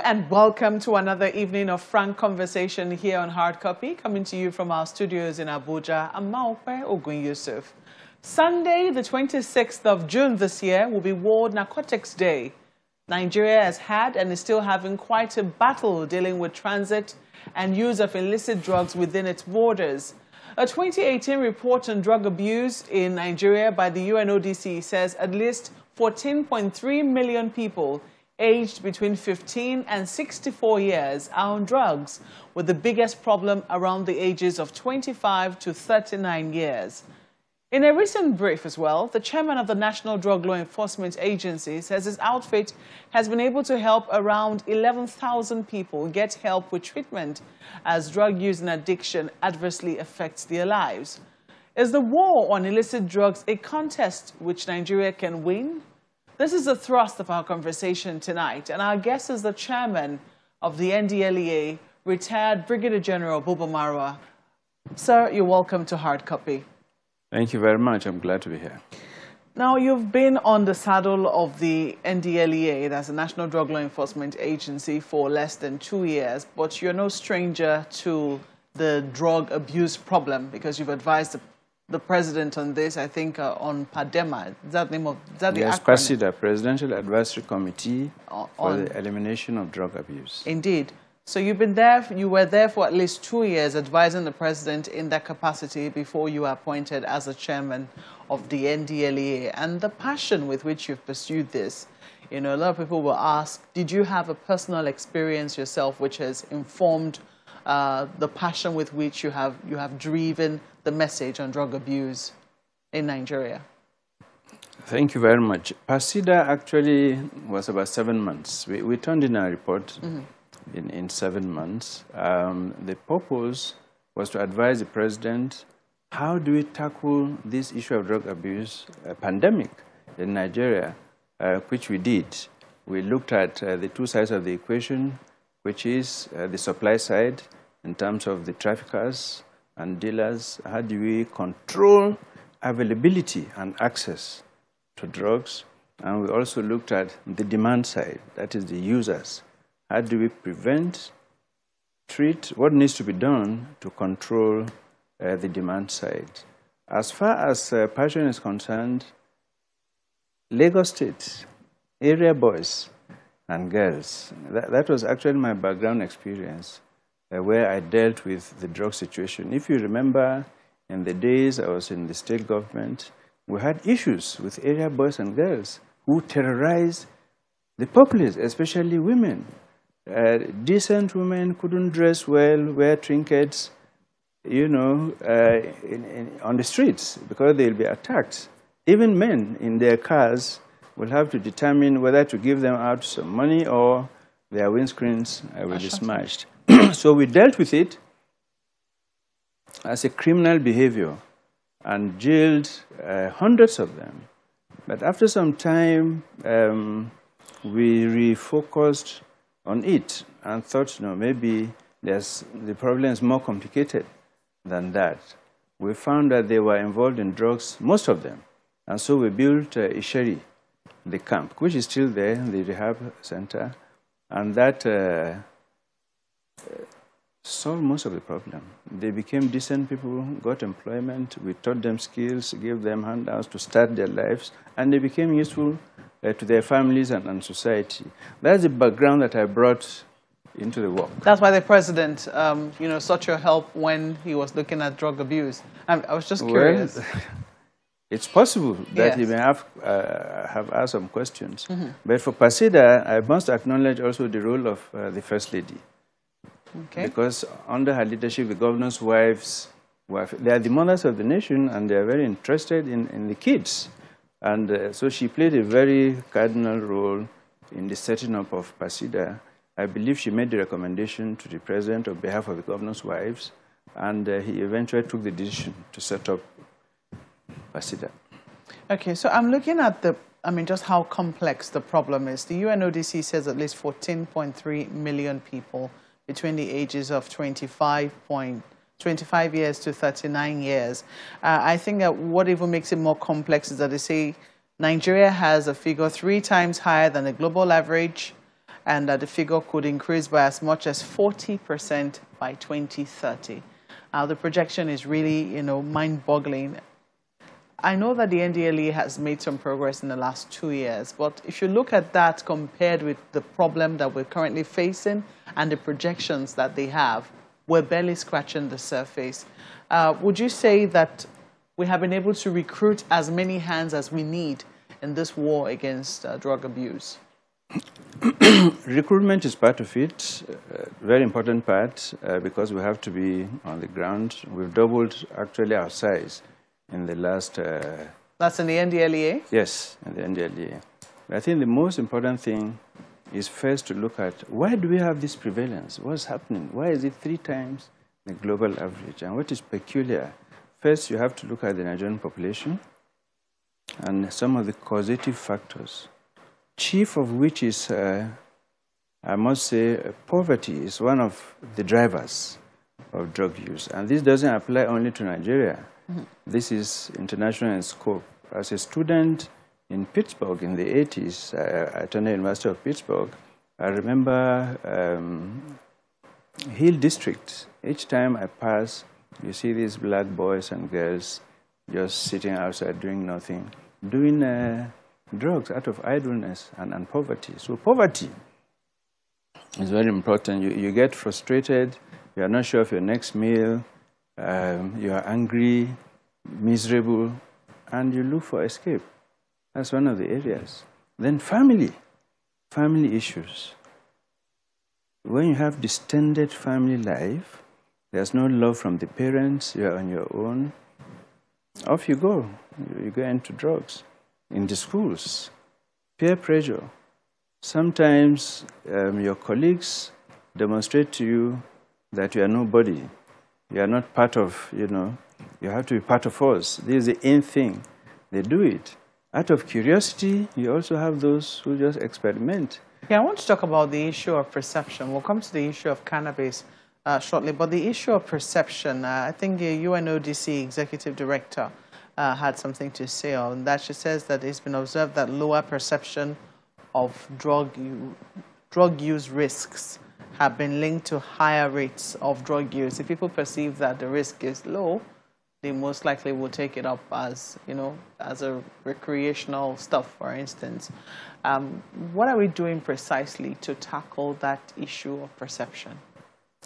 and welcome to another evening of frank conversation here on Hard Copy, coming to you from our studios in Abuja. I'm Marwa Ogun Yusuf. Sunday, the 26th of June this year, will be World Narcotics Day. Nigeria has had and is still having quite a battle dealing with transit and use of illicit drugs within its borders. A 2018 report on drug abuse in Nigeria by the UNODC says at least 14.3 million people aged between 15 and 64 years are on drugs, with the biggest problem around the ages of 25 to 39 years. In a recent brief as well, the chairman of the National Drug Law Enforcement Agency says his outfit has been able to help around 11,000 people get help with treatment as drug use and addiction adversely affects their lives. Is the war on illicit drugs a contest which Nigeria can win? This is the thrust of our conversation tonight, and our guest is the chairman of the NDLEA, retired Brigadier General Buba Marwa. Sir, you're welcome to Hard Copy. Thank you very much. I'm glad to be here. Now, you've been on the saddle of the NDLEA, that's the National Drug Law Enforcement Agency, for less than 2 years, but you're no stranger to the drug abuse problem because you've advised the president on this, I think, on PADEMA. Is that the name of the yes, acronym? PASIDA, Presidential Advisory Committee for the Elimination of Drug Abuse. Indeed. So you were there for at least 2 years advising the president in that capacity before you were appointed as a chairman of the NDLEA. And the passion with which you've pursued this, you know, a lot of people will ask, did you have a personal experience yourself which has informed the passion with which you have driven the message on drug abuse in Nigeria? Thank you very much. PASIDA actually was about 7 months. We turned in our report in 7 months. The purpose was to advise the president, how do we tackle this issue of drug abuse pandemic in Nigeria, which we did. We looked at the two sides of the equation, which is the supply side in terms of the traffickers and dealers. How do we control availability and access to drugs? And we also looked at the demand side, that is the users. How do we prevent, treat, what needs to be done to control the demand side? As far as passion is concerned, Lagos State, area boys and girls, that was actually my background experience where I dealt with the drug situation. If you remember, in the days I was in the state government, we had issues with area boys and girls who terrorized the populace, especially women. Decent women couldn't dress well, wear trinkets, you know, on the streets because they'll be attacked. Even men in their cars will have to determine whether to give them out some money or their windscreens will be smashed. So we dealt with it as a criminal behavior and jailed hundreds of them. But after some time, we refocused on it and thought, no, maybe the problem is more complicated than that. We found that they were involved in drugs, most of them. And so we built Isheri, the camp, which is still there, the rehab center, and that solved most of the problem. They became decent people, got employment, we taught them skills, gave them handouts to start their lives, and they became useful to their families and society. That's the background that I brought into the work. That's why the president, you know, sought your help when he was looking at drug abuse. I was just curious. Well, it's possible that he may have asked some questions. But for PASIDA, I must acknowledge also the role of the First Lady. Okay. Because under her leadership, the governor's wives, they are the mothers of the nation, and they are very interested in the kids. And so she played a very cardinal role in the setting up of PASIDA. I believe she made the recommendation to the president on behalf of the governor's wives, and he eventually took the decision to set up PASIDA. Okay, so I'm looking at just how complex the problem is. The UNODC says at least 14.3 million people between the ages of 25 years to 39 years. I think that what even makes it more complex is that they say Nigeria has a figure 3 times higher than the global average, and that the figure could increase by as much as 40% by 2030. The projection is really, mind-boggling. I know that the NDLEA has made some progress in the last 2 years, but if you look at that compared with the problem that we're currently facing and the projections that they have, we're barely scratching the surface. Would you say that we have been able to recruit as many hands as we need in this war against drug abuse? Recruitment is part of it, very important part, because we have to be on the ground. We've doubled actually our size in the last... That's in the NDLEA? Yes, in the NDLEA. I think the most important thing is first to look at why do we have this prevalence? What's happening? Why is it 3 times the global average? And what is peculiar? First, you have to look at the Nigerian population and some of the causative factors, chief of which is, I must say, poverty is one of the drivers of drug use. And this doesn't apply only to Nigeria. Mm-hmm. This is international in scope. As a student in Pittsburgh in the 80s, I attended the University of Pittsburgh. I remember Hill District. Each time I pass, you see these black boys and girls just sitting outside doing nothing, doing drugs out of idleness and poverty. So poverty is very important. You get frustrated. You are not sure of your next meal. You are angry, miserable, and you look for escape. That's one of the areas. Then family issues. When you have distended family life, there's no love from the parents, you're on your own, off you go. You go into drugs. In the schools, peer pressure. Sometimes your colleagues demonstrate to you that you are nobody. You are not part of, you have to be part of us. This is the in thing. They do it. Out of curiosity, you also have those who just experiment. Yeah, I want to talk about the issue of perception. We'll come to the issue of cannabis shortly, but the issue of perception, I think the UNODC Executive Director had something to say on that. She says that it's been observed that lower perception of drug use risks have been linked to higher rates of drug use. If people perceive that the risk is low, they most likely will take it up as, as a recreational stuff, for instance. What are we doing precisely to tackle that issue of perception?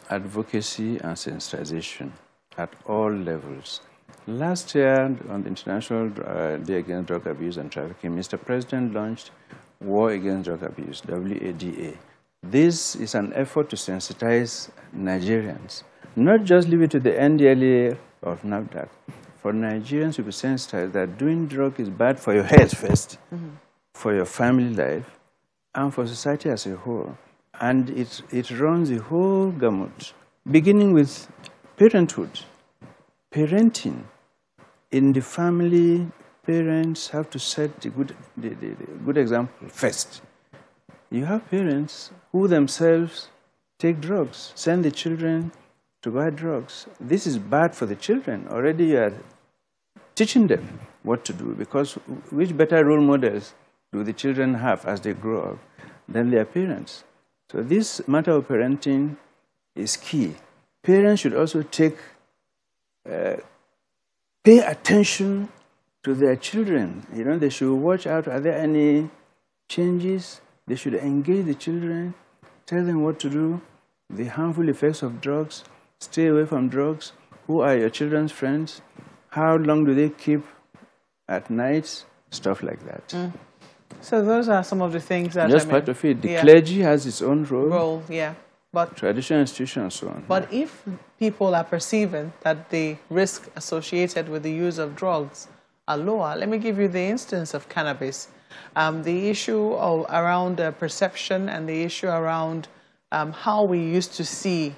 Advocacy and sensitization at all levels. Last year, on the International Day Against Drug Abuse and Trafficking, Mr. President launched War Against Drug Abuse, WADA. This is an effort to sensitize Nigerians, not just leave it to the NDLEA of NAFDAC. For Nigerians to be sensitized that doing drug is bad for your health first, for your family life, and for society as a whole. And it runs the whole gamut, beginning with parenthood, parenting. In the family, parents have to set the good example first. You have parents who themselves take drugs, send the children to buy drugs. This is bad for the children. Already you are teaching them what to do, because which better role models do the children have as they grow up than their parents? So this matter of parenting is key. Parents should also pay attention to their children. They should watch out. Are there any changes? They should engage the children, tell them what to do, the harmful effects of drugs, stay away from drugs, who are your children's friends, how long do they keep at night, stuff like that. So those are some of the things that... Just part of it. The clergy has its own role. But traditional institutions and so on. But if people are perceiving that the risk associated with the use of drugs are lower, let me give you the instance of cannabis. The issue around perception and the issue around how we used to see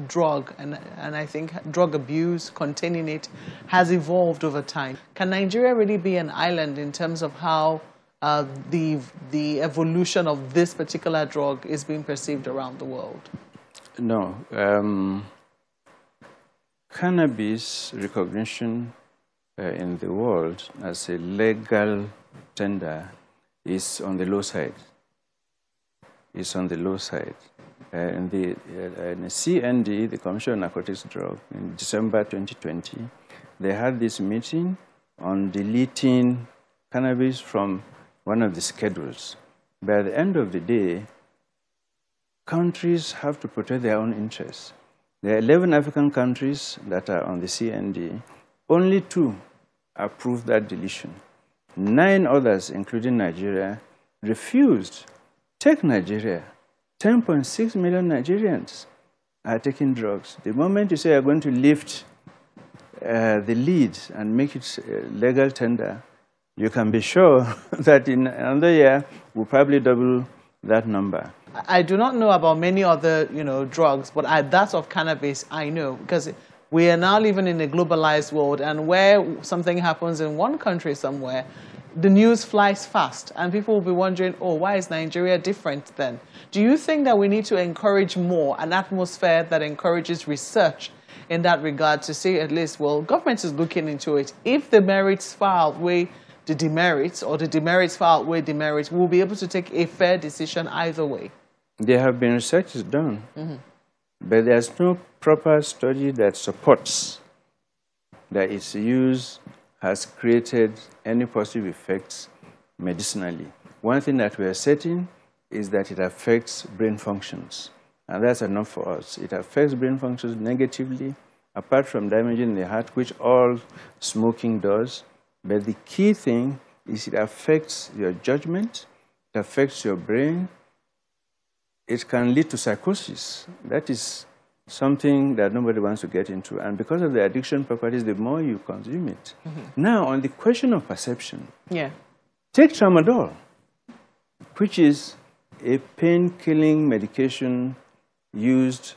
drug and I think drug abuse containing it has evolved over time. Can Nigeria really be an island in terms of how the evolution of this particular drug is being perceived around the world? No. Cannabis recognition in the world as a legal tender is on the low side. is on the low side. In the CND, the Commission on Narcotics and Drugs, in December 2020, they had this meeting on deleting cannabis from one of the schedules. By the end of the day, countries have to protect their own interests. There are 11 African countries that are on the CND. Only 2 approved that deletion. 9 others, including Nigeria, refused. Take Nigeria. 10.6 million Nigerians are taking drugs. The moment you say you're going to lift the lead and make it legal tender, you can be sure that in another year, we'll probably double that number. I do not know about many other, drugs, but that of cannabis, I know, because we are now living in a globalized world, and where something happens in one country somewhere, the news flies fast, and people will be wondering, oh, why is Nigeria different then? Do you think that we need to encourage more an atmosphere that encourages research in that regard to say at least, well, government is looking into it. If the merits far outweigh the demerits, or the demerits far outweigh the merits, we'll be able to take a fair decision either way? There have been researches done, but there's no proper study that supports that its use has created any positive effects medicinally. One thing that we are certain is that it affects brain functions, and that's enough for us. It affects brain functions negatively, apart from damaging the heart, which all smoking does. But the key thing is it affects your judgment, it affects your brain. It can lead to psychosis. That is something that nobody wants to get into. And because of the addiction properties, the more you consume it. Now, on the question of perception, take tramadol, which is a pain-killing medication used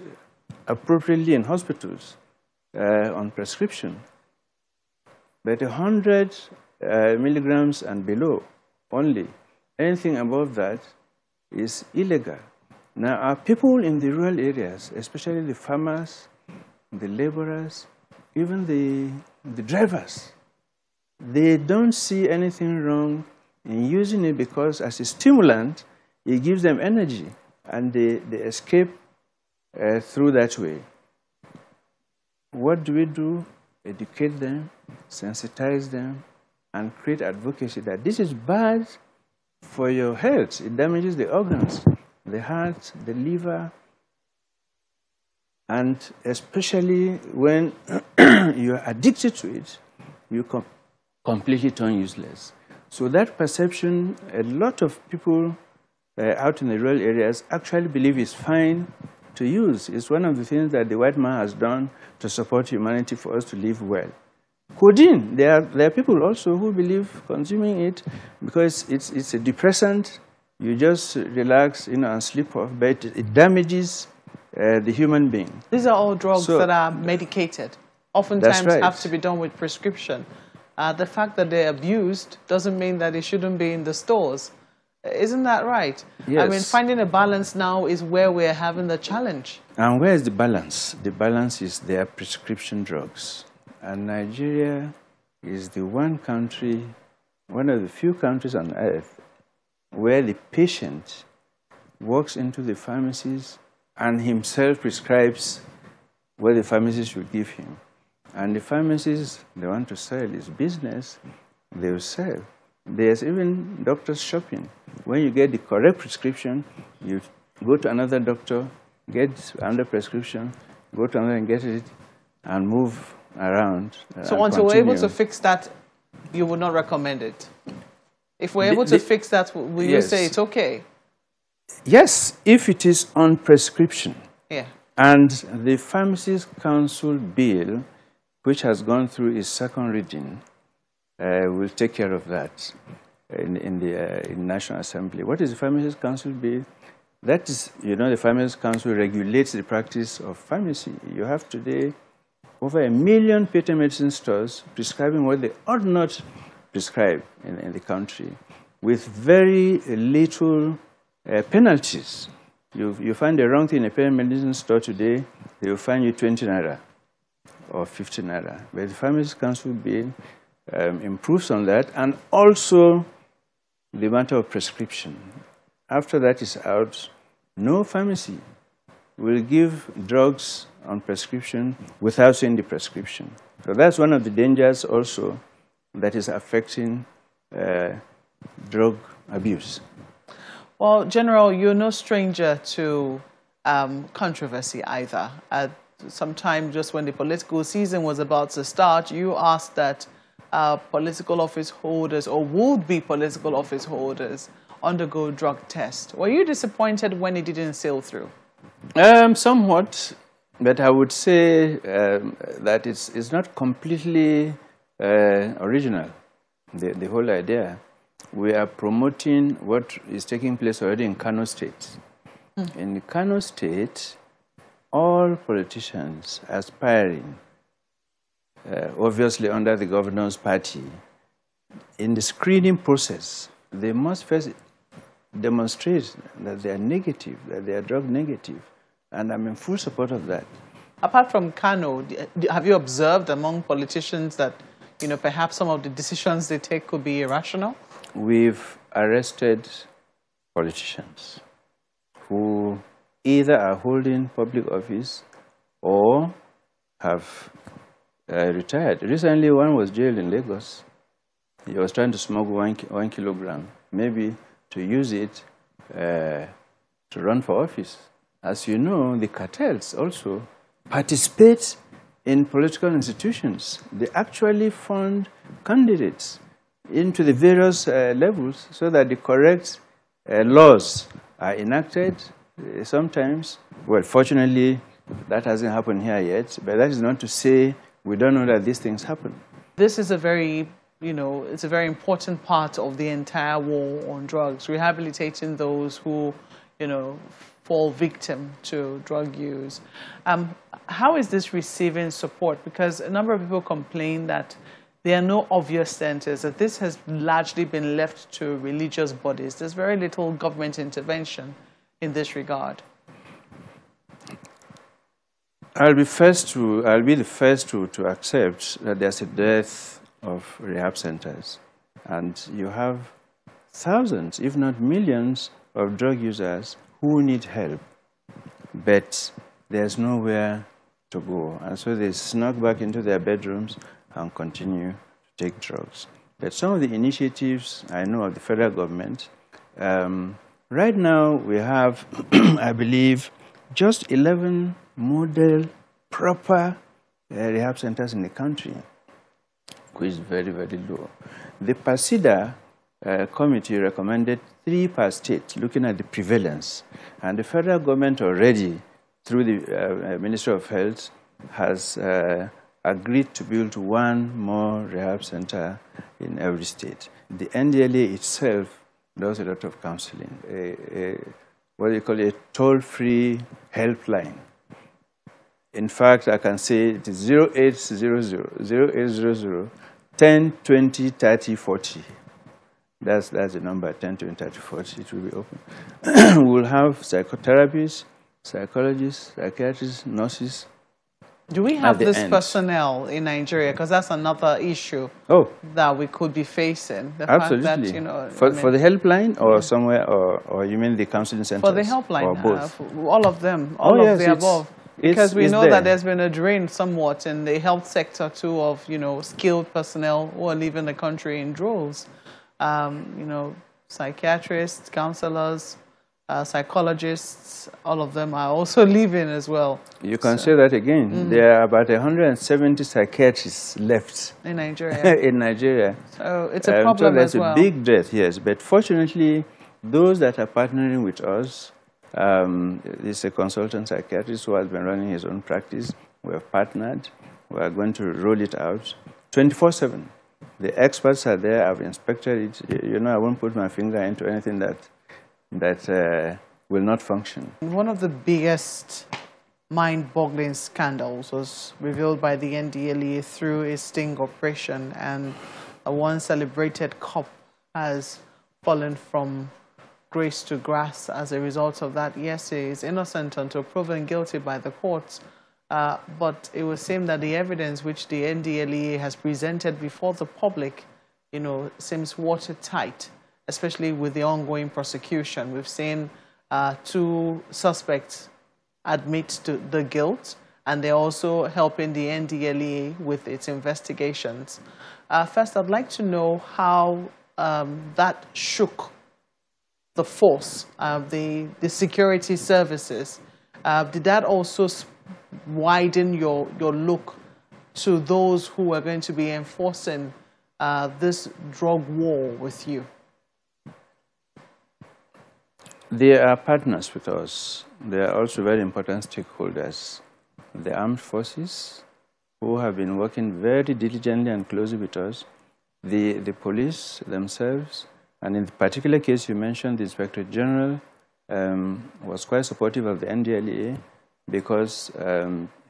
appropriately in hospitals on prescription. But 100 milligrams and below only. Anything above that is illegal. Now, our people in the rural areas, especially the farmers, the laborers, even the drivers, they don't see anything wrong in using it because as a stimulant, it gives them energy and they escape through that way. What do? Educate them, sensitize them, and create advocacy that this is bad for your health. It damages the organs, the heart, the liver, and especially when you're addicted to it, you completely turn useless. So that perception, a lot of people out in the rural areas actually believe is fine to use. It's one of the things that the white man has done to support humanity for us to live well. Codeine, there are people also who believe consuming it because it's a depressant. You just relax, and sleep off, but it damages the human being. These are all drugs that are medicated. Oftentimes have to be done with prescription. The fact that they're abused doesn't mean that they shouldn't be in the stores. Isn't that right? Yes. I mean, finding a balance now is where we're having the challenge. And where is the balance? The balance is their prescription drugs. And Nigeria is the one country, one of the few countries on earth, where the patient walks into the pharmacies and himself prescribes what the pharmacist should give him. And the pharmacies, they want to sell, it's business, they will sell. There's even doctors shopping. When you get the correct prescription, you go to another doctor, get another prescription, go to another and get it, and move around. So until we're able to fix that, you would not recommend it? If we're able to fix that, will you say it's okay? Yes, if it is on prescription. Yeah. And the Pharmacists Council bill, which has gone through its second reading, will take care of that in the National Assembly. What is the Pharmacists Council bill? That is, the Pharmacists Council regulates the practice of pharmacy. You have today over 1 million patent medicine stores prescribing what they ought not prescribe in the country, with very little penalties. You find the wrong thing in a patent medicine store today, they will fine you 20 naira or 50 naira. But the Pharmacists Council bill improves on that, and also the matter of prescription. After that is out, no pharmacy will give drugs on prescription without seeing the prescription. So that's one of the dangers also that is affecting drug abuse. Well, General, you're no stranger to controversy either. At some time, just when the political season was about to start, you asked that political office holders or would-be political office holders undergo drug tests. Were you disappointed when it didn't sail through? Somewhat, but I would say that it's not completely original, the whole idea. We are promoting what is taking place already in Kano State. In Kano State, all politicians aspiring, obviously under the governor's party, in the screening process, they must first demonstrate that they are negative, that they are drug negative. And I'm in full support of that. Apart from Kano, have you observed among politicians that, perhaps some of the decisions they take could be irrational? We've arrested politicians who either are holding public office or have retired. Recently, one was jailed in Lagos. He was trying to smuggle 1 kilogram, maybe to use it to run for office. As you know, the cartels also participate in political institutions. They actually fund candidates into the various levels so that the correct laws are enacted sometimes. Well, fortunately, that hasn't happened here yet, but that is not to say we don't know that these things happen. This is a very, it's a very important part of the entire war on drugs, rehabilitating those who, fall victim to drug use. How is this receiving support? Because a number of people complain that there are no obvious centers, that this has largely been left to religious bodies. There's very little government intervention in this regard. I'll be the first to accept that there's a dearth of rehab centers. And you have thousands, if not millions, of drug users who need help, but there's nowhere to go. And so they snuck back into their bedrooms and continue to take drugs. But some of the initiatives I know of the federal government, right now we have, I believe, just 11 model proper rehab centers in the country, which is very, very low. The PASIDA committee recommended 3 per state, looking at the prevalence. And the federal government already, through the Ministry of Health, has agreed to build 1 more rehab center in every state. The NDLA itself does a lot of counseling, what do you call it, a toll-free helpline. In fact, I can say it is 0800 10 20 30 40. That's the number, 10 20 30 40. It will be open. We'll have psychotherapists, psychologists, psychiatrists, nurses. Do we have this personnel in Nigeria? Because that's another issue that we could be facing. The Absolutely. Fact that, for the helpline or somewhere, or you mean the counseling centers? For the helpline, or both? All of them, all of the above. Because we know that there's been a drain somewhat in the health sector too of, skilled personnel who are leaving the country in droves. Psychiatrists, counselors, psychologists, all of them are also leaving as well. You can say that again. There are about 170 psychiatrists left in Nigeria. in Nigeria. So it's a problem as well. There's a big death, yes. But fortunately, those that are partnering with us, is a consultant psychiatrist who has been running his own practice. We have partnered. We are going to roll it out 24/7. The experts are there. I've inspected it. I won't put my finger into anything that will not function. One of the biggest mind-boggling scandals was revealed by the NDLEA through a sting operation, and a once celebrated cop has fallen from grace to grass as a result of that. Yes, he is innocent until proven guilty by the courts, but it would seem that the evidence which the NDLEA has presented before the public, seems watertight, especially with the ongoing prosecution. We've seen two suspects admit to the guilt, and they're also helping the NDLEA with its investigations. First, I'd like to know how that shook the force, the security services. Did that also widen your look to those who are going to be enforcing this drug war with you? They are partners with us. They are also very important stakeholders. The armed forces, who have been working very diligently and closely with us, the police themselves, and in the particular case you mentioned, the Inspector General was quite supportive of the NDLEA because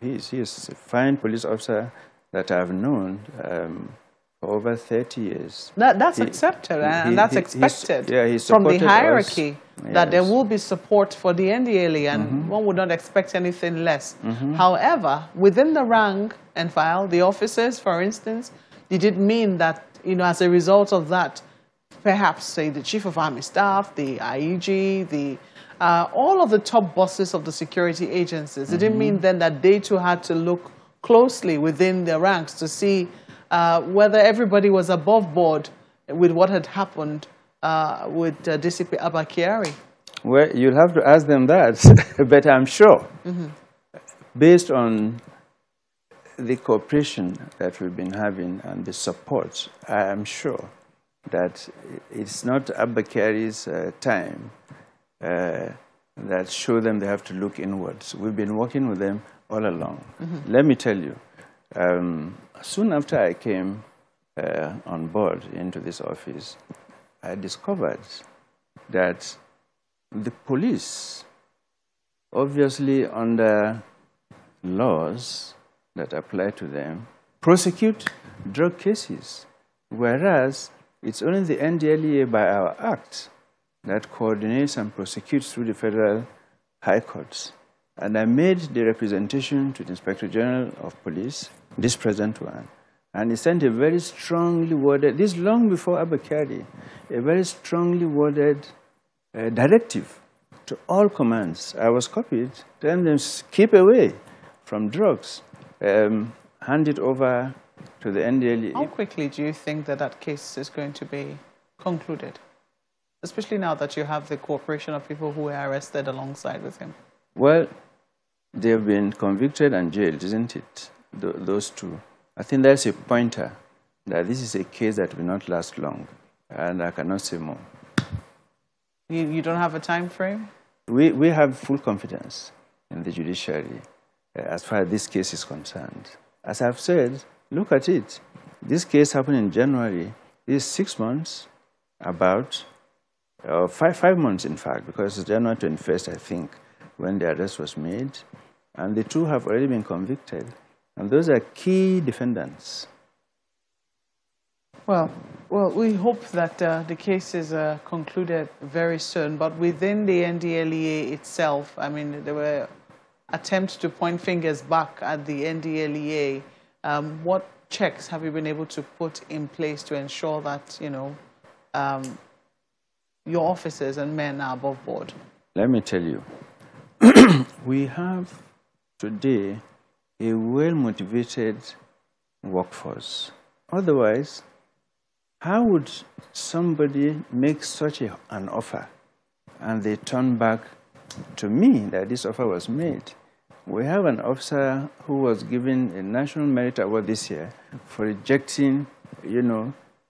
he is a fine police officer that I've known for over 30 years. That's accepted, and that's expected from the hierarchy, that there will be support for the NDLEA, and one would not expect anything less. However, within the rank and file, the officers, for instance, did it mean that, as a result of that, perhaps, say, the Chief of Army Staff, the IEG, all of the top bosses of the security agencies, did it mean then that they too had to look closely within their ranks to see whether everybody was above board with what had happened with DCP Abba Kyari? Well, you'll have to ask them that, but I'm sure, based on the cooperation that we've been having and the support, I am sure that it's not Abba Kyari's time that show them they have to look inwards. We've been working with them all along. Let me tell you, soon after I came on board into this office, I discovered that the police, obviously under laws that apply to them, prosecute drug cases, whereas it's only the NDLEA by our act that coordinates and prosecutes through the federal high courts. And I made the representation to the Inspector General of Police, this present one, and he sent a very strongly worded, this long before Abba Kyari, a very strongly worded directive to all commands. I was copied, telling them keep away from drugs, hand it over to the NDLEA. How quickly do you think that case is going to be concluded? Especially now that you have the cooperation of people who were arrested alongside with him. Well, they've been convicted and jailed, isn't it? Those two. I think that's a pointer that this is a case that will not last long, and I cannot say more. You don't have a time frame? We have full confidence in the judiciary as far as this case is concerned. As I've said, look at it. This case happened in January. It is 6 months, about 5 months, in fact, because it's January 21st, I think, when the arrest was made. And the two have already been convicted. And those are key defendants. Well, we hope that the case is concluded very soon. But within the NDLEA itself, I mean, there were attempts to point fingers back at the NDLEA. What checks have you been able to put in place to ensure that, your officers and men are above board? Let me tell you, we have today a well-motivated workforce. Otherwise, how would somebody make such an offer and they turn back to me that this offer was made? We have an officer who was given a National Merit Award this year for rejecting,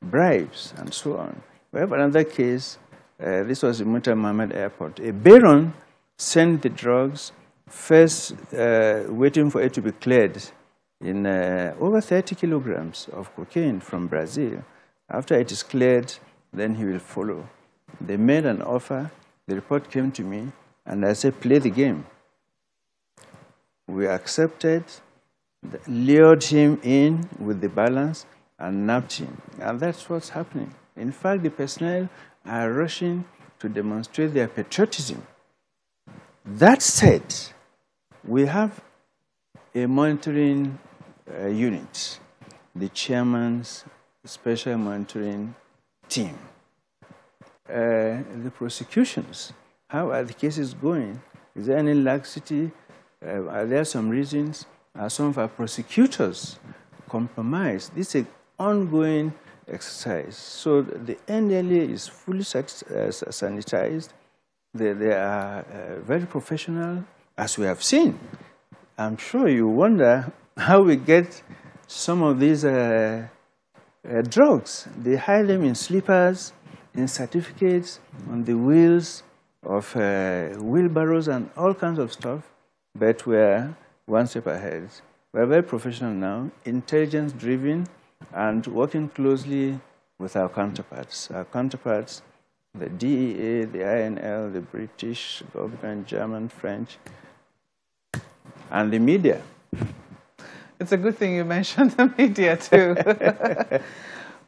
bribes and so on. We have another case. This was in Muta Mohammed Airport. A baron sent the drugs, first waiting for it to be cleared in over 30 kilograms of cocaine from Brazil. After it is cleared, then he will follow. They made an offer. The report came to me, and I said, play the game. We accepted, lured him in with the balance, and nabbed him. And that's what's happening. In fact, the personnel are rushing to demonstrate their patriotism. That said, we have a monitoring unit, the chairman's special monitoring team. The prosecutions How are the cases going? Is there any laxity? Are there some reasons? Are some of our prosecutors compromised? This is an ongoing exercise. So the NLA is fully sanitized. They are very professional, as we have seen. I'm sure you wonder how we get some of these drugs. They hide them in slippers, in certificates, on the wheels of wheelbarrows and all kinds of stuff. But we're one step ahead. We're very professional now, intelligence-driven, and working closely with our counterparts. Our counterparts, the DEA, the INL, the British government, German, French, and the media. It's a good thing you mentioned the media too.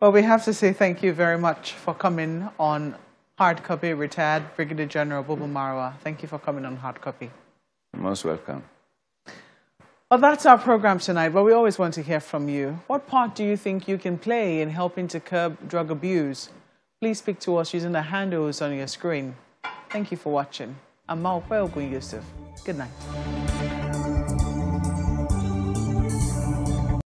Well, we have to say thank you very much for coming on Hard Copy, retired Brigadier General Bubu Marwa. Thank you for coming on Hard Copy. Most welcome. Well, that's our program tonight, but we always want to hear from you. What part do you think you can play in helping to curb drug abuse? Please speak to us using the handles on your screen. Thank you for watching. I'm Marwa Yusuf. Good night.